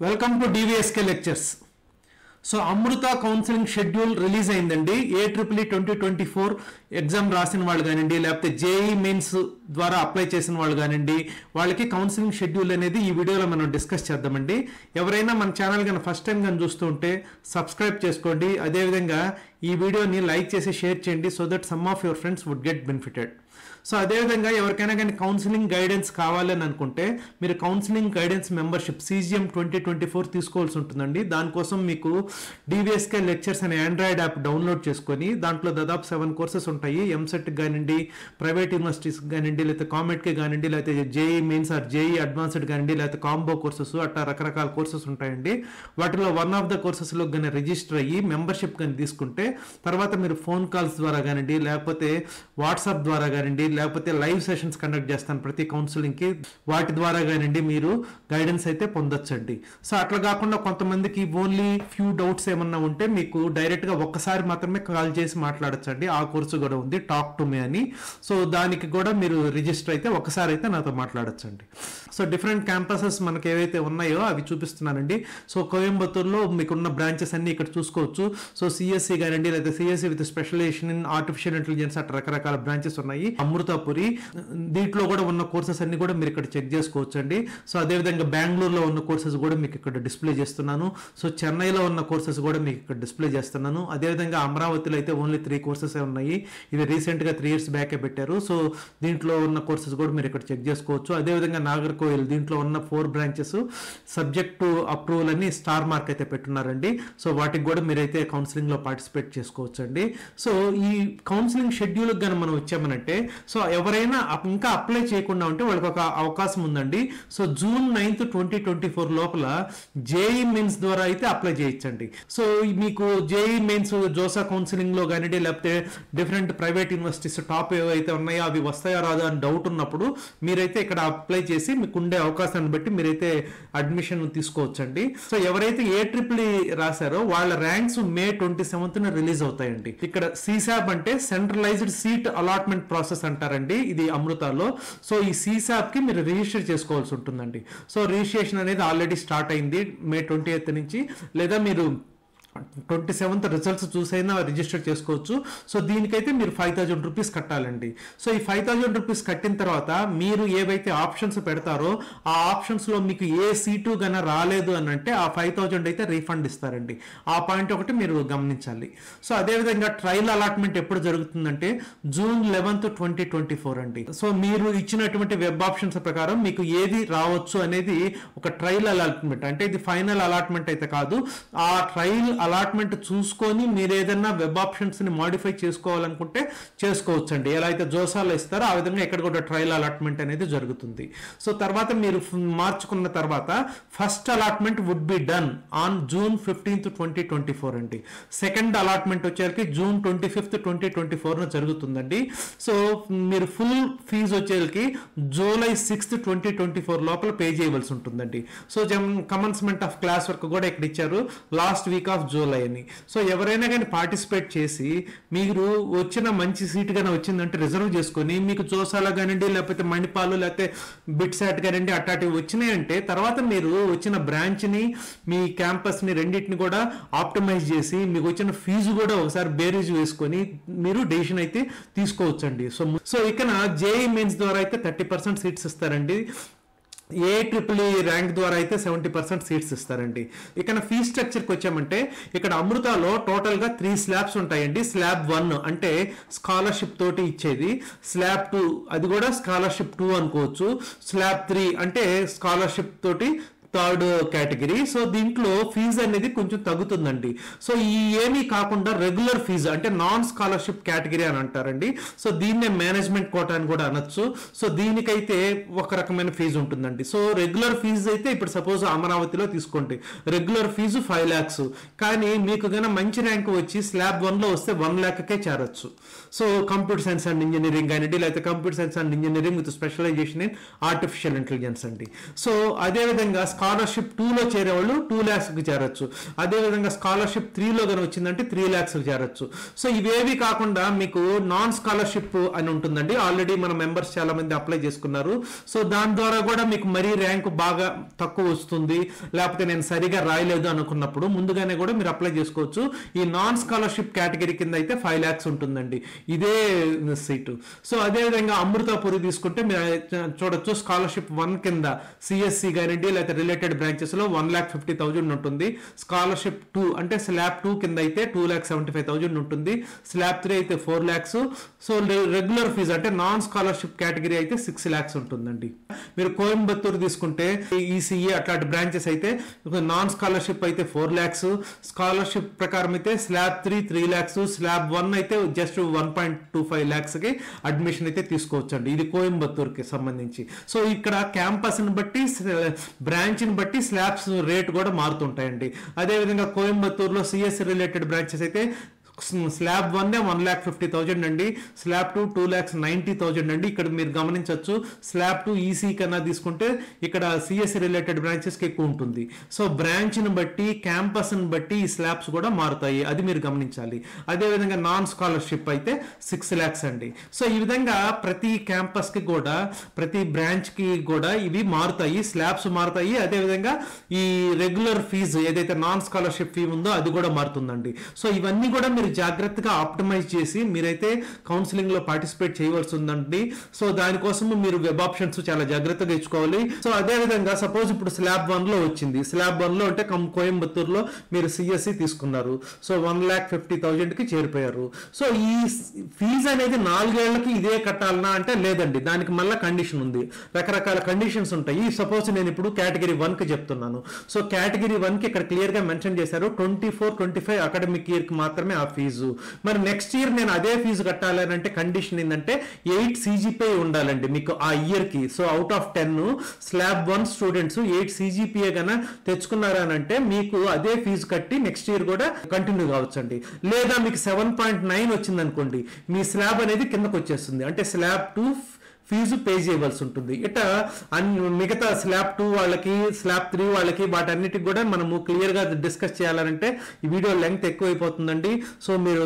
Welcome to DVSK lectures. So Amrita counselling schedule release అయిందండి. AEEE 2024 exam రాసిన వాళ్ళు కానివ్వండి, లేకపోతే JEE మెయిన్స్ ద్వారా అప్లై చేసిన వాళ్ళు కానివ్వండి, వాళ్ళకి కౌన్సిలింగ్ షెడ్యూల్ అనేది ఈ వీడియోలో మనం డిస్కస్ చేద్దామండి. ఎవరైనా మన ఛానల్ కానీ ఫస్ట్ టైం కానీ చూస్తూ ఉంటే సబ్స్క్రైబ్ చేసుకోండి. అదేవిధంగా ఈ వీడియోని లైక్ చేసి షేర్ చేయండి, so that some of your friends would get benefited. So అదేవిధంగా ఎవరికైనా కానీ కౌన్సిలింగ్ గైడెన్స్ కావాలని అనుకుంటే మీరు కౌన్సిలింగ్ గైడెన్స్ మెంబర్షిప్ CGM 2024 తీసుకోవాల్సి ఉంటుందండి. దానికోసం మీకు డివిఎస్కే లెక్చర్స్ అనే ఆండ్రాయిడ్ యాప్ డౌన్లోడ్ చేసుకొని దాంట్లో దాదాపు 7 కోర్సెస్ ఉంటాయి. ఎంసెట్కి కానివ్వండి, ప్రైవేట్ యూనివర్సిటీస్కి కానివ్వండి, లేకపోతే కామెట్కి కానివ్వండి, లేకపోతే JEE mains or JEE advanced కానివ్వండి, లేకపోతే కాంబో కోర్సెస్ అట్లా రకరకాల కోర్సెస్ ఉంటాయండి. వాటిలో వన్ ఆఫ్ ద కోర్సెస్లో కానీ రిజిస్టర్ అయ్యి మెంబర్షిప్ కానీ తీసుకుంటే తర్వాత మీరు ఫోన్ కాల్స్ ద్వారా కానివ్వండి, లేకపోతే వాట్సాప్ ద్వారా కానివ్వండి, లేకపోతే లైవ్ సెషన్స్ కండక్ట్ చేస్తాను ప్రతి కౌన్సిలింగ్కి, వాటి ద్వారా కానివ్వండి మీరు గైడెన్స్ అయితే పొందొచ్చండి. సో అట్లా కాకుండా కొంతమందికి ఓన్లీ ఫ్యూ డౌట్స్ ఏమన్నా ఉంటే మీకు డైరెక్ట్గా ఒక్కసారి మాత్రమే కాల్ చేసి మాట్లాడచ్చండి. ఆ కోర్సు కూడా ఉంది, టాక్ టు మీ అని. సో దానికి కూడా మీరు రిజిస్టర్ అయితే ఒకసారి అయితే నాతో మాట్లాడచ్చండి. సో డిఫరెంట్ క్యాంపసెస్ మనకి ఏవైతే ఉన్నాయో అవి చూపిస్తున్నానండి. సో కోయంబత్తూరులో మీకున్న బ్రాంచెస్ అన్ని ఇక్కడ చూసుకోవచ్చు. సో CSE కానివ్వండి, లేదా CSE with specialization in artificial intelligence అట్లా రకరకాల బ్రాంచెస్ ఉన్నాయి. అమృతపురి దీంట్లో కూడా ఉన్న కోర్సెస్ అన్ని కూడా మీరు ఇక్కడ చెక్ చేసుకోవచ్చు అండి. సో అదేవిధంగా బెంగళూరులో ఉన్న కోర్సెస్ కూడా మీకు ఇక్కడ డిస్ప్లే చేస్తున్నాను. సో చెన్నైలో ఉన్న కోర్సెస్ కూడా మీకు ఇక్కడ డిస్ప్లే చేస్తున్నాను. అదేవిధంగా అమరావతిలో అయితే ఓన్లీ 3 కోర్సెస్ ఉన్నాయి. ఇది రీసెంట్గా 3 years బ్యాకే పెట్టారు. సో దీంట్లో ఉన్న కోర్సెస్ కూడా మీరు ఇక్కడ చెక్ చేసుకోవచ్చు. అదేవిధంగా నాగర్కోయిల్ దీంట్లో ఉన్న 4 బ్రాంచెస్ సబ్జెక్ట్ టు అప్రూవల్ అని స్టార్ మార్క్ అయితే పెట్టున్నారండి. సో వాటికి కూడా మీరైతే కౌన్సిలింగ్లో పార్టిసిపేట్ చేసుకోవచ్చు అండి. సో ఈ కౌన్సిలింగ్ షెడ్యూల్ కానీ మనం వచ్చామనంటే, సో ఎవరైనా ఇంకా అప్లై చేయకుండా ఉంటే వాళ్ళకి ఒక అవకాశం ఉందండి. సో June 9th 2024 లోపల JEE మెయిన్స్ ద్వారా అయితే అప్లై చేయొచ్చండి. సో మీకు JEE మెయిన్స్ జోసా కౌన్సిలింగ్ లో కానివ్వండి, లేకపోతే డిఫరెంట్ ప్రైవేట్ యూనివర్సిటీస్ టాప్ ఏవైతే ఉన్నాయో అవి వస్తాయో రాదో అని డౌట్ ఉన్నప్పుడు మీరైతే ఇక్కడ అప్లై చేసి మీకు ఉండే అవకాశాన్ని బట్టి మీరైతే అడ్మిషన్ తీసుకోవచ్చండి. సో ఎవరైతే AEEE రాశారో వాళ్ళ ర్యాంక్స్ May 27th రిలీజ్ అవుతాయండి. ఇక్కడ CSAP అంటే సెంట్రలైజ్డ్ సీట్ అలాట్మెంట్ ప్రాసెస్ అంటారండి ఇది అమృతలో. సో ఈ CSAP కి మీరు రిజిస్టర్ చేసుకోవాల్సి ఉంటుందండి. సో రిజిస్ట్రేషన్ అనేది ఆల్రెడీ స్టార్ట్ అయింది May 28th నుంచి, లేదా మీరు 27th రిజల్ట్స్ చూసైనా రిజిస్టర్ చేసుకోవచ్చు. సో దీనికైతే మీరు 5,000 రూపీస్ కట్టాలండి. సో ఈ 5,000 రూపీస్ కట్టిన తర్వాత మీరు ఏవైతే ఆప్షన్స్ పెడతారో ఆ ఆప్షన్స్ లో మీకు ఏ సీటు గన రాలేదు అని అంటే ఆ 5,000 అయితే రీఫండ్ ఇస్తారండి. ఆ పాయింట్ ఒకటి మీరు గమనించాలి. సో అదేవిధంగా ట్రయల్ అలాట్మెంట్ ఎప్పుడు జరుగుతుందంటే June 11th 2024 అండి. సో మీరు ఇచ్చినటువంటి వెబ్ ఆప్షన్స్ ప్రకారం మీకు ఏది రావచ్చు అనేది ఒక ట్రయల్ అలాట్మెంట్, అంటే ఇది ఫైనల్ అలాట్మెంట్ అయితే కాదు. ఆ ట్రయల్ అలాట్మెంట్ చూసుకొని మీరు ఏదైనా వెబ్ ఆప్షన్స్ ని మాడిఫై చేసుకోవాలనుకుంటే చేసుకోవచ్చు అండి. ఎలా అయితే జోసాలో ఇస్తారో ఆ విధంగా ఇక్కడ కూడా ట్రయల్ అలాట్మెంట్ అనేది జరుగుతుంది. సో తర్వాత మీరు మార్చుకున్న తర్వాత first allotment would be done on June 15th 2024 అండి. సెకండ్ అలాట్మెంట్ వచ్చేసరికి June 25th 2024 జరుగుతుందండి. సో మీరు ఫుల్ ఫీజు వచ్చేసరికి July 6th 2024 లోపల పే చేయవలసి ఉంటుందండి. So commencement of class work కూడా ఇక్కడ ఇచ్చారు లాస్ట్ వీక్ ఆఫ్ జూలై అని. సో ఎవరైనా కానీ పార్టిసిపేట్ చేసి మీరు వచ్చిన మంచి సీట్ కానీ వచ్చిందంటే రిజర్వ్ చేసుకొని మీకు జోసాల కానివ్వండి, లేకపోతే మణిపాలు, లేకపోతే బిట్సాట్ కానివ్వండి అట్లాంటివి వచ్చినాయంటే తర్వాత మీరు వచ్చిన బ్రాంచ్ని మీ క్యాంపస్ని రెండింటిని కూడా ఆప్టిమైజ్ చేసి మీకు వచ్చిన ఫీజు కూడా ఒకసారి బేరీజ్ వేసుకొని మీరు డెసిషన్ అయితే తీసుకోవచ్చండి. సో ఇక్కడ JEE మెయిన్స్ ద్వారా అయితే 30% సీట్స్ ఇస్తారండి. AEEE ర్యాంక్ ద్వారా అయితే 70% సీట్స్ ఇస్తారండి. ఇక్కడ ఫీ స్ట్రక్చర్కి వచ్చామంటే ఇక్కడ అమృతలో టోటల్ గా 3 స్లాబ్స్ ఉంటాయండి. స్లాబ్ 1 అంటే స్కాలర్షిప్ తోటి ఇచ్చేది, స్లాబ్ 2 అది కూడా స్కాలర్షిప్ 2 అనుకోవచ్చు, స్లాబ్ 3 అంటే స్కాలర్షిప్ తోటి థర్డ్ కేటగిరీ. సో దీంట్లో ఫీజు అనేది కొంచెం తగ్గుతుందండి. సో ఈ ఏమీ కాకుండా రెగ్యులర్ ఫీజు అంటే నాన్ స్కాలర్షిప్ కేటగిరీ అని అంటారండి. సో దీన్నే మేనేజ్మెంట్ కోటా అని కూడా అనొచ్చు. సో దీనికైతే ఒక రకమైన ఫీజు ఉంటుందండి. సో రెగ్యులర్ ఫీజు అయితే ఇప్పుడు సపోజ్ అమరావతిలో తీసుకోండి, రెగ్యులర్ ఫీజు 5 lakhs, కానీ మీకు గన మంచి ర్యాంక్ వచ్చి స్లాబ్ 1లో వస్తే 1 lakhకే చేరొచ్చు. So computer science and engineering కానివ్వండి, లేకపోతే computer science and engineering with specialization in artificial intelligence అండి. సో అదేవిధంగా స్కాలర్షిప్ 2లో చేరేవాళ్ళు 2 lakhsకి చేరొచ్చు. అదేవిధంగా స్కాలర్షిప్ 3లో కానీ వచ్చిందంటే 3 lakhsకి చేరొచ్చు. సో ఇవేవి కాకుండా మీకు నాన్ స్కాలర్షిప్ అని ఉంటుందండి. ఆల్రెడీ మన మెంబర్స్ చాలా మంది అప్లై చేసుకున్నారు. సో దాని ద్వారా కూడా మీకు మరీ ర్యాంక్ బాగా తక్కువ వస్తుంది, లేకపోతే నేను సరిగా రాయలేదు అనుకున్నప్పుడు ముందుగానే కూడా మీరు అప్లై చేసుకోవచ్చు. ఈ నాన్ స్కాలర్షిప్ కేటగిరీ కింద అయితే 5 lakhs ఉంటుందండి ఇదే సీటు. సో అదేవిధంగా అమృతాపురి తీసుకుంటే మీరు చూడొచ్చు, స్కాలర్షిప్ 1 కింద సిఎస్సి కానివ్వండి లేకపోతే రిలేటెడ్ బ్రాంచెస్ లో 1,50,000 ఉంటుంది. స్కాలర్షిప్ 2 అంటే స్లాబ్ 2 కింద అయితే 2,75,000 ఉంటుంది. స్లాబ్ 3 అయితే 4 lakhs. సో రెగ్యులర్ ఫీజు అంటే నాన్ స్కాలర్షిప్ కేటగిరీ అయితే 6 lakhs ఉంటుందండి. మీరు కోయంబత్తూరు తీసుకుంటే ఈసీఏ అట్లాంటి బ్రాంచెస్ అయితే నాన్ స్కాలర్షిప్ అయితే 4 lakhs, స్కాలర్షిప్ ప్రకారం అయితే స్లాబ్ 3 lakhs, స్లాబ్ 1 అయితే జస్ట్ 1.25 lakhs కి అడ్మిషన్ అయితే తీసుకోవచ్చు అండి. ఇది కోయంబత్తూరుకి సంబంధించి. సో ఇక్కడ క్యాంపస్ ని బట్టి బ్రాంచ్ ని బట్టి స్లాబ్స్ రేట్ కూడా మారుతుంటాయండి. అదేవిధంగా కోయంబత్తూరులో సిఎస్సి రిలేటెడ్ బ్రాంచెస్ అయితే స్లాబ్ 1 1,50,000 అండి, స్లాబ్ 2 2,90,000 అండి. ఇక్కడ మీరు గమనించవచ్చు, స్లాబ్ 2 ఈసీ కన్నా తీసుకుంటే ఇక్కడ సిఎస్సి రిలేటెడ్ బ్రాంచెస్ కి ఎక్కువ ఉంటుంది. సో బ్రాంచ్ ని బట్టి క్యాంపస్ ని బట్టి ఈ స్లాబ్స్ కూడా మారుతాయి, అది మీరు గమనించాలి. అదేవిధంగా నాన్ స్కాలర్షిప్ అయితే 6 lakhs అండి. సో ఈ విధంగా ప్రతి క్యాంపస్ కి కూడా ప్రతి బ్రాంచ్ కి కూడా ఇవి మారుతాయి, స్లాబ్స్ మారుతాయి. అదేవిధంగా ఈ రెగ్యులర్ ఫీజు ఏదైతే నాన్ స్కాలర్షిప్ ఫీ ఉందో అది కూడా మారుతుందండి. సో ఇవన్నీ కూడా మీరు జాగ్రత్తగా ఆప్టిమైజ్ చేసి మీరైతే కౌన్సిలింగ్ లో పార్టిసిపేట్ చేయవలసి ఉందండి. సో దానికోసం మీరు వెబ్ ఆప్షన్స్ చాలా జాగ్రత్తగా ఇచ్చుకోవాలి. సో అదే విధంగా సపోజ్ ఇప్పుడు స్లాబ్ 1 లో వచ్చింది, స్లాబ్ 1 లో అంటే కోయంబత్తూరులో మీరు సిఎస్సి తీసుకున్నారు. సో 1,50,000 కి చేరిపోయారు. సో ఈ ఫీజు అనేది 4 ఏళ్లకి ఇదే కట్టాలనా అంటే లేదండి, దానికి మళ్ళీ కండిషన్ ఉంది, రకరకాల కండిషన్స్ ఉంటాయి. సపోజ్ నేను ఇప్పుడు కేటగిరీ 1 కి చెప్తున్నాను. సో కేటగిరీ 1 కి ఇక్కడ క్లియర్ గా మెన్షన్ చేశారు 24-25 అకాడమిక్ ఇయర్ కి మాత్రమే ఆ ఫీజు. మరి నెక్స్ట్ ఇయర్ నేను అదే ఫీజు కట్టాలని అంటే కండిషన్ ఏంటంటే 8 CGPA ఉండాలండి మీకు ఆ ఇయర్ కి. So out of 10 slab 1 students 8 CGPA గన తెచ్చుకున్నారనంటే మీకు అదే ఫీజు కట్టి నెక్స్ట్ ఇయర్ కూడా కంటిన్యూ కావచ్చండి. లేదా మీకు 7.9 వచ్చింది అనుకోండి, మీ స్లాబ్ అనేది కిందకు వచ్చేస్తుంది, అంటే స్లాబ్ 2 ఫీజు పే చేయవలసి ఉంటుంది. ఇట్లా మిగతా స్లాబ్ 2 వాళ్ళకి స్లాబ్ 3 వాళ్ళకి వాటన్నిటికి కూడా మనము క్లియర్ గా డిస్కస్ చేయాలంటే ఈ వీడియో లెంగ్త్ ఎక్కువైపోతుందండి. సో మీరు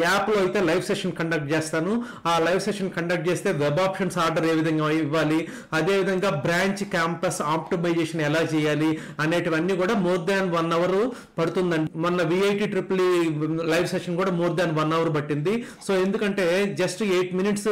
యాప్ లో అయితే లైవ్ సెషన్ కండక్ట్ చేస్తాను. ఆ లైవ్ సెషన్ కండక్ట్ చేస్తే వెబ్ ఆప్షన్స్ ఆర్డర్ ఏ విధంగా ఇవ్వాలి, అదే విధంగా బ్రాంచ్ క్యాంపస్ ఆప్టిమైజేషన్ ఎలా చేయాలి అనేటివన్నీ కూడా మోర్ దాన్ 1 hour పడుతుందండి. మొన్న VIT లైవ్ సెషన్ కూడా మోర్ దాన్ 1 hour పట్టింది. సో ఎందుకంటే జస్ట్ 8 minutes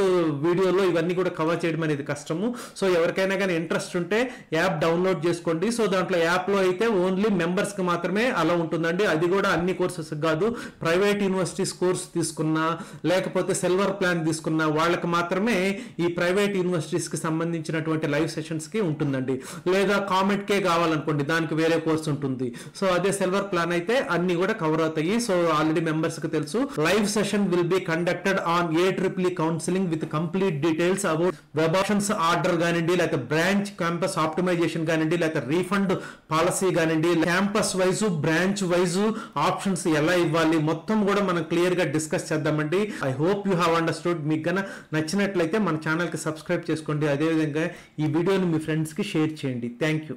వీడియోలో ఇవన్నీ కూడా కవర్ చేయడం అనేది కష్టము. సో ఎవరికైనా కానీ ఇంట్రెస్ట్ ఉంటే యాప్ డౌన్లోడ్ చేసుకోండి. సో దాంట్లో యాప్ లో అయితే ఓన్లీ మెంబర్స్ కి మాత్రమే అలా ఉంటుందండి. అది కూడా అన్ని కోర్సెస్ కాదు, ప్రైవేట్ యూనివర్సిటీస్ కోర్స్ తీసుకున్నా లేకపోతే సిల్వర్ ప్లాన్ తీసుకున్నా వాళ్ళకి మాత్రమే ఈ ప్రైవేట్ యూనివర్సిటీస్ కి సంబంధించినటువంటి లైవ్ సెషన్స్ కి ఉంటుందండి. లేదా కామెంట్ కే కావాలనుకోండి దానికి వేరే కోర్స్ ఉంటుంది. సో అదే సిల్వర్ ప్లాన్ అయితే అన్ని కూడా కవర్ అవుతాయి. సో ఆల్రెడీ మెంబర్స్ కి తెలుసు. Live session will be conducted on AEEE counselling with complete details about web options order కానివ్వండి, లేకపోతే బ్రాంచ్ క్యాంపస్ ఆప్టిమైజేషన్ కానివ్వండి, లేకపోతే రీఫండ్ పాలసీ కానివ్వండి, campus wise branch wise options ఎలా ఇవ్వాలి మొత్తం కూడా మనం క్లియర్ గా డిస్కస్ చేద్దామండి. I hope you have understood. మీకు గన నచ్చినట్లయితే మన ఛానల్ కి సబ్స్క్రైబ్ చేసుకోండి. అదేవిధంగా ఈ వీడియోని మీ ఫ్రెండ్స్ కి షేర్ చేయండి. Thank you.